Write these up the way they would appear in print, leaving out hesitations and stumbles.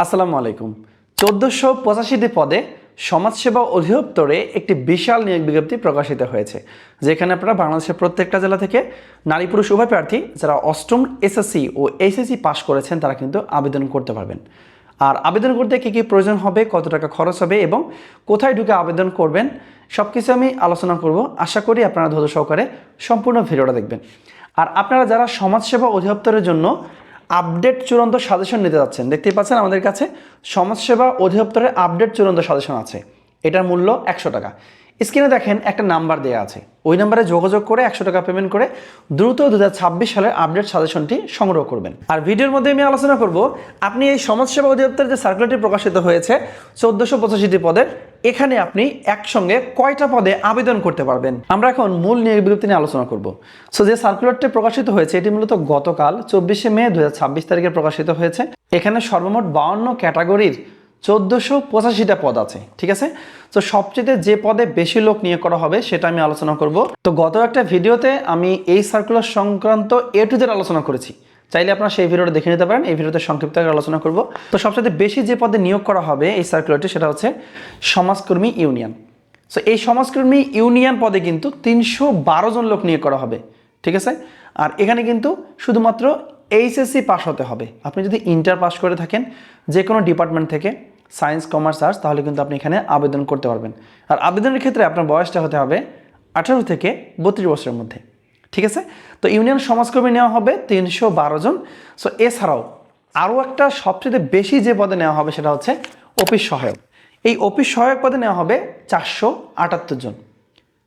আসসালামু আলাইকুম। ১৪৮৫টি পদে সমাজসেবা অধিদপ্তরে একটি বিশাল নিয়োগ বিজ্ঞপ্তি প্রকাশিত হয়েছে, যেখানে আপনারা বাংলাদেশের প্রত্যেকটা জেলা থেকে নারী পুরুষ উভয় প্রার্থী যারা অষ্টম এসএসসি ও এইচএসসি পাস করেছেন তারা কিন্তু আবেদন করতে পারবেন। আর আবেদন করতে কী কী প্রয়োজন হবে, কত টাকা খরচ হবে এবং কোথায় ঢুকে আবেদন করবেন সব কিছু আমি আলোচনা করব। আশা করি আপনারা ধৈর্য সহকারে সম্পূর্ণ ভিডিওটা দেখবেন। আর আপনারা যারা সমাজসেবা অধিদপ্তরের জন্য আপডেট চূড়ান্ত সাজেশন নিতে যাচ্ছেন, দেখতেই পাচ্ছেন আমাদের কাছে সমাজসেবা অধিদপ্তরের আপডেট চূড়ান্ত সাজেশন আছে। এটার মূল্য ১০০ টাকা। স্ক্রিনে দেখেন একটা নাম্বার দেওয়া আছে, ওই নাম্বারে যোগাযোগ করে ১০০ টাকা পেমেন্ট করে দ্রুত ২০২৬ সালের আপডেট সাজেশনটি সংগ্রহ করবেন। আর ভিডিওর মধ্যে আমি আলোচনা করব আপনি এই সমাজসেবা অধিদপ্তরের যে সার্কুলারটি প্রকাশিত হয়েছে ১৪৮৫টি পদের, এখানে আপনি একসঙ্গে কয়টা পদে আবেদন করতে পারবেন। আমরা এখন মূল নিয়োগ বিজ্ঞপ্তি নিয়ে আলোচনা করব। সো যে সার্কুলারটি প্রকাশিত হয়েছে এটি মূলত গতকাল ২৪শে মে ২০২৬ তারিখে প্রকাশিত হয়েছে। এখানে সর্বমোট ৫২ ক্যাটাগরির ১৪৮৫টা পদ আছে, ঠিক আছে। তো সবচেয়ে যে পদে বেশি লোক নিয়োগ করা হবে সেটা আমি আলোচনা করব। তো গত একটা ভিডিওতে আমি এই সার্কুলার সংক্রান্ত এ টু জেড আলোচনা করেছি, চাইলে আপনারা সেই ভিডিওটা দেখে নিতে পারেন। এই ভিডিওতে সংক্ষিপ্ত করে আলোচনা করব। তো সবচেয়ে বেশি যে পদে নিয়োগ করা হবে এই সার্কুলারটি সেটা হচ্ছে সমাজকর্মী ইউনিয়ন। সো এই সমাজকর্মী ইউনিয়ন পদে কিন্তু ৩১২ জন লোক নিয়োগ করা হবে, ঠিক আছে। আর এখানে কিন্তু শুধুমাত্র এইচএসসি পাস হতে হবে। আপনি যদি ইন্টার পাস করে থাকেন যে কোনো ডিপার্টমেন্ট থেকে, সায়েন্স কমার্স আর্টস, তাহলে কিন্তু আপনি এখানে আবেদন করতে পারবেন। আর আবেদনের ক্ষেত্রে আপনার বয়সটা হতে হবে 18 থেকে 32 বছরের মধ্যে, ঠিক আছে। তো ইউনিয়ন সমাজকর্মী নেওয়া হবে ৩১২ জন। সো এছাড়াও আরও একটা সবচেয়ে বেশি যে পদে নেওয়া হবে সেটা হচ্ছে অফিস সহায়ক। এই অফিস সহায়ক পদে নেওয়া হবে ৪৭৮ জন।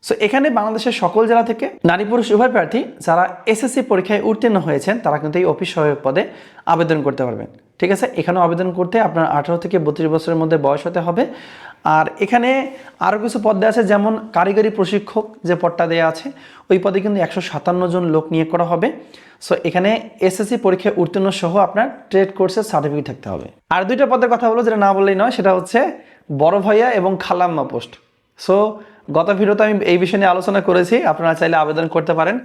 সো এখানে বাংলাদেশের সকল জেলা থেকে নারী পুরুষ উভয় প্রার্থী যারা এসএসসি পরীক্ষায় উত্তীর্ণ হয়েছেন তারা কিন্তু এই অফিস সহায়ক পদে আবেদন করতে পারবেন, ঠিক আছে। এখানেও আবেদন করতে আপনার 18 থেকে 32 বছরের মধ্যে বয়স হতে হবে। আর এখানে আরও কিছু পদ দেওয়া আছে, যেমন কারিগরি প্রশিক্ষক যে পদটা দেওয়া আছে ওই পদে কিন্তু ১৫৭ জন লোক নিয়োগ করা হবে। সো এখানে এসএসসি পরীক্ষায় উত্তীর্ণ সহ আপনার ট্রেড কোর্সের সার্টিফিকেট থাকতে হবে। আর দুইটা পদের কথা বলো যেটা না বললেই নয়, সেটা হচ্ছে বড় ভাইয়া এবং খালাম্মা পোস্ট। সো গত ভিডিওতে আমি এই বিষয় নিয়ে আলোচনা করেছি, আপনারা চাইলে আবেদন করতে পারেন।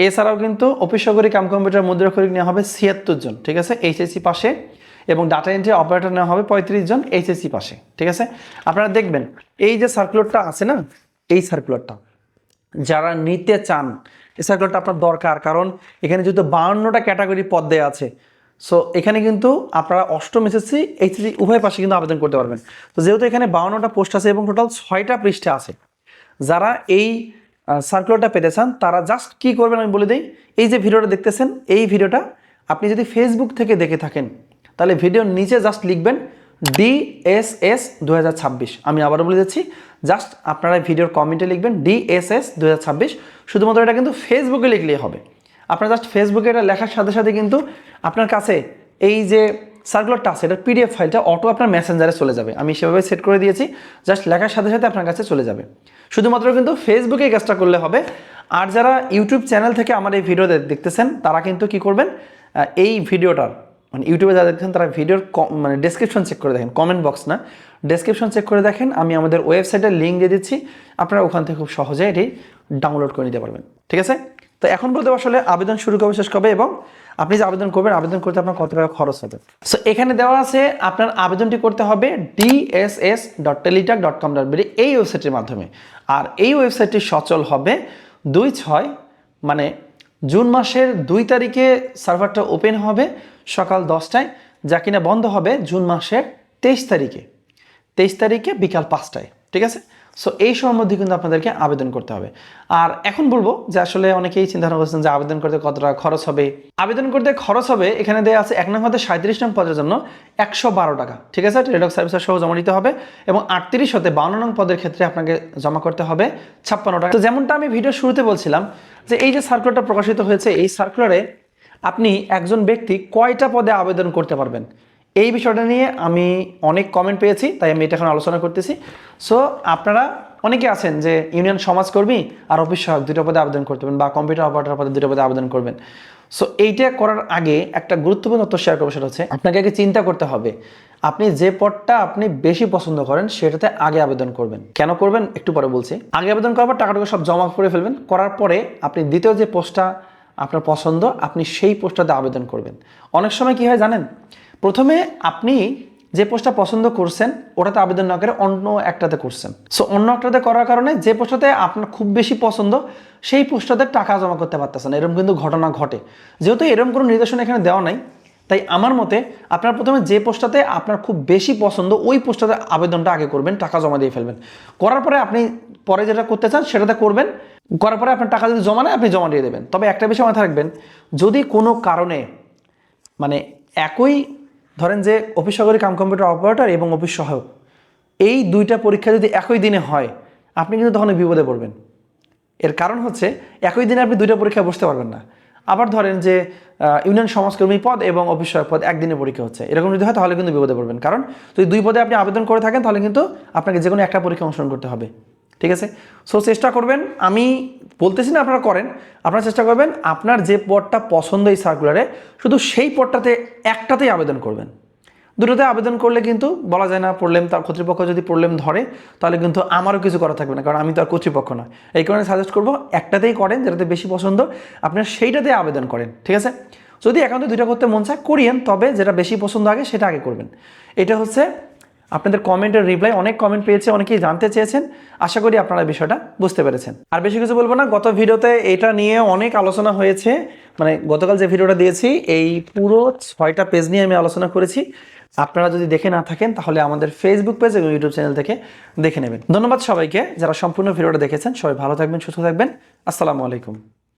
এছাড়াও কিন্তু অফিস সহকারী কাম কম্পিউটার মুদ্রাক্ষরিক নেওয়া হবে ৭৬ জন, ঠিক আছে, এইচএসসি পাশে। এবং ডাটা এন্ট্রি অপারেটর নেওয়া হবে ৩৫ জন, এইচএসসি পাশে, ঠিক আছে। আপনারা দেখবেন এই যে সার্কুলারটা আছে না, এই সার্কুলারটা যারা নিতে চান এই সার্কুলারটা আপনার দরকার, কারণ এখানে যেহেতু ৫২টা ক্যাটাগরি পদ দেওয়া আছে। সো এখানে কিন্তু আপনারা অষ্টম এসএসসি এইচএসসি উভয় পাশে কিন্তু আবেদন করতে পারবেন। তো যেহেতু এখানে ৫২টা পোস্ট আছে এবং টোটাল ৬টা পৃষ্ঠা আছে, যারা এই সার্কুলারটা পেতে চান তারা জাস্ট কী করবেন আমি বলে দিই। এই যে ভিডিওটা দেখতেছেন, এই ভিডিওটা আপনি যদি ফেসবুক থেকে দেখে থাকেন তাহলে ভিডিওর নিচে জাস্ট লিখবেন DSS 2026। আমি আবারও বলে দিচ্ছি, জাস্ট আপনারা ভিডিওর কমেন্টে লিখবেন DSS 2026। শুধুমাত্র এটা কিন্তু ফেসবুকে লিখলেই হবে। আপনারা জাস্ট ফেসবুকে এটা লেখার সাথে সাথে কিন্তু আপনার কাছে এই যে সার্কুলারটা আছে এটার পিডিএফ ফাইলটা অটো আপনার মেসেঞ্জারে চলে যাবে। আমি সেভাবে সেট করে দিয়েছি, জাস্ট লেখার সাথে সাথে আপনার কাছে চলে যাবে। শুধুমাত্র কিন্তু ফেসবুকে কাজটা করলে হবে। আর যারা ইউটিউব চ্যানেল থেকে আমার এই ভিডিও দেখতেছেন তারা কিন্তু কি করবেন, এই ভিডিওটার মানে ইউটিউবে যারা দেখছেন তারা ভিডিওর মানে ডেসক্রিপশন চেক করে দেখেন, কমেন্ট বক্স না, ডেসক্রিপশন চেক করে দেখেন। আমি আমাদের ওয়েবসাইটের লিঙ্ক দিয়ে দিচ্ছি, আপনারা ওখান থেকে খুব সহজে এটি ডাউনলোড করে নিতে পারবেন, ঠিক আছে। তো এখন বলতে আসলে আবেদন শুরু কবে শেষ কবে এবং আপনি যে আবেদন করবেন আবেদন করতে আপনার কত টাকা খরচ হবে। সো এখানে দেওয়া আছে আপনার আবেদনটি করতে হবে dss.teletak.com.bd এই ওয়েবসাইটের মাধ্যমে। আর এই ওয়েবসাইটটি সচল হবে ২/৬ মানে জুন মাসের ২ তারিখে সার্ভারটা ওপেন হবে সকাল 10টায়, যা কিনা বন্ধ হবে জুন মাসের ২৩ তারিখে বিকাল ৫টায়, ঠিক আছে। সো এই সময়ের মধ্যে কিন্তু আপনাদেরকে আবেদন করতে হবে। আর এখন বলবো যে আসলে অনেকেই চিন্তা ভাবনা করছেন যে আবেদন করতে কত টাকা খরচ হবে। আবেদন করতে খরচ হবে, এখানে দেওয়া আছে ১ নং হতে ৩৭ নং পদের জন্য ১১২ টাকা, ঠিক আছে। টেলিটক সার্ভিসের সহ জমা দিতে হবে এবং ৩৮ হতে ৫২ নং পদের ক্ষেত্রে আপনাকে জমা করতে হবে ৫৬ টাকা। তো যেমনটা আমি ভিডিও শুরুতে বলছিলাম যে এই যে সার্কুলারটা প্রকাশিত হয়েছে এই সার্কুলারে আপনি একজন ব্যক্তি কয়টা পদে আবেদন করতে পারবেন এই বিষয়টা নিয়ে আমি অনেক কমেন্ট পেয়েছি, তাই আমি এটা এখন আলোচনা করতেছি। সো আপনারা অনেকে আছেন যে ইউনিয়ন সমাজকর্মী আর অফিস সহায়ক 2টা পদে আবেদন করতে পারবেন বা কম্পিউটার অপারেটর পদে 2টা পদে আবেদন করবেন। সো এইটা করার আগে একটা গুরুত্বপূর্ণ তথ্য শেয়ার করবো, সেটা হচ্ছে আপনাকে আগে চিন্তা করতে হবে আপনি যে পদটা আপনি বেশি পছন্দ করেন সেটাতে আগে আবেদন করবেন। কেন করবেন একটু পরে বলছি। আগে আবেদন করার পর টাকাটুকু সব জমা করে ফেলবেন, করার পরে আপনি দ্বিতীয় যে পোস্টটা আপনার পছন্দ আপনি সেই পোস্টটাতে আবেদন করবেন। অনেক সময় কি হয় জানেন, প্রথমে আপনি যে পোস্টটা পছন্দ করছেন ওটাতে আবেদন না করে অন্য একটাতে করছেন। সো অন্য একটাতে করার কারণে যে পোস্টটাতে আপনার খুব বেশি পছন্দ সেই পোস্টটাতে টাকা জমা করতে পারতেছেন, এরকম কিন্তু ঘটনা ঘটে। যেহেতু এরকম কোনো নির্দেশনা এখানে দেওয়া নাই, তাই আমার মতে আপনার প্রথমে যে পোস্টটাতে আপনার খুব বেশি পছন্দ ওই পোস্টটাতে আবেদনটা আগে করবেন, টাকা জমা দিয়ে ফেলবেন। করার পরে আপনি পরে যেটা করতে চান সেটাতে করবেন, করার পরে আপনার টাকা যদি জমা নেয় আপনি জমা দিয়ে দেবেন। তবে একটা বিষয় মাথায় রাখবেন, যদি কোনো কারণে মানে একই ধরেন যে অফিস সহকারী কাম কম্পিউটার অপারেটর এবং অফিস সহায়ক এই দুইটা পরীক্ষা যদি একই দিনে হয় আপনি কিন্তু তখন বিপদে পড়বেন। এর কারণ হচ্ছে একই দিনে আপনি দুইটা পরীক্ষা বসতে পারবেন না। আবার ধরেন যে ইউনিয়ন সমাজকর্মী পদ এবং অফিস সহায়ক পদ একদিনে পরীক্ষা হচ্ছে, এরকম যদি হয় তাহলে কিন্তু বিপদে পড়বেন। কারণ যদি দুই পদে আপনি আবেদন করে থাকেন তাহলে কিন্তু আপনাকে যে কোনো একটা পরীক্ষা অংশগ্রহণ করতে হবে। ঠিক আছে? সো চেষ্টা করবেন, আমি বলতেছি না আপনারা করেন, আপনারা চেষ্টা করবেন আপনার যে পদটা পছন্দ এই সার্কুলারে শুধু সেই পদটাতে একটাতেই আবেদন করবেন। দুটোতে আবেদন করলে কিন্তু বলা যায় না প্রবলেম, তার কর্তৃপক্ষ যদি প্রবলেম ধরে তাহলে কিন্তু আমারও কিছু করা থাকবে না, কারণ আমি তো আর কর্তৃপক্ষ নয়। এই কারণে সাজেস্ট করবো একটাতেই করেন, যেটাতে বেশি পছন্দ আপনার সেইটাতে আবেদন করেন। ঠিক আছে? যদি একান্ত দুইটা করতে মন চায় করিয়েন, তবে যেটা বেশি পছন্দ আগে সেটা আগে করবেন। এটা হচ্ছে আপনাদের কমেন্টের রিপ্লাই, অনেক কমেন্ট পেয়েছে, অনেকেই জানতে চেয়েছেন, আশা করি আপনারা বিষয়টা বুঝতে পেরেছেন। আর বেশি কিছু বলবো না, গত ভিডিওতে এটা নিয়ে অনেক আলোচনা হয়েছে, মানে গতকাল যে ভিডিওটা দিয়েছি এই পুরো 6টা পেজ নিয়ে আমি আলোচনা করেছি। আপনারা যদি দেখে না থাকেন তাহলে আমাদের ফেসবুক পেজ এবং ইউটিউব চ্যানেল থেকে দেখে নেবেন। ধন্যবাদ সবাইকে যারা সম্পূর্ণ ভিডিওটা দেখেছেন। সবাই ভালো থাকবেন, সুস্থ থাকবেন। আসসালামু আলাইকুম।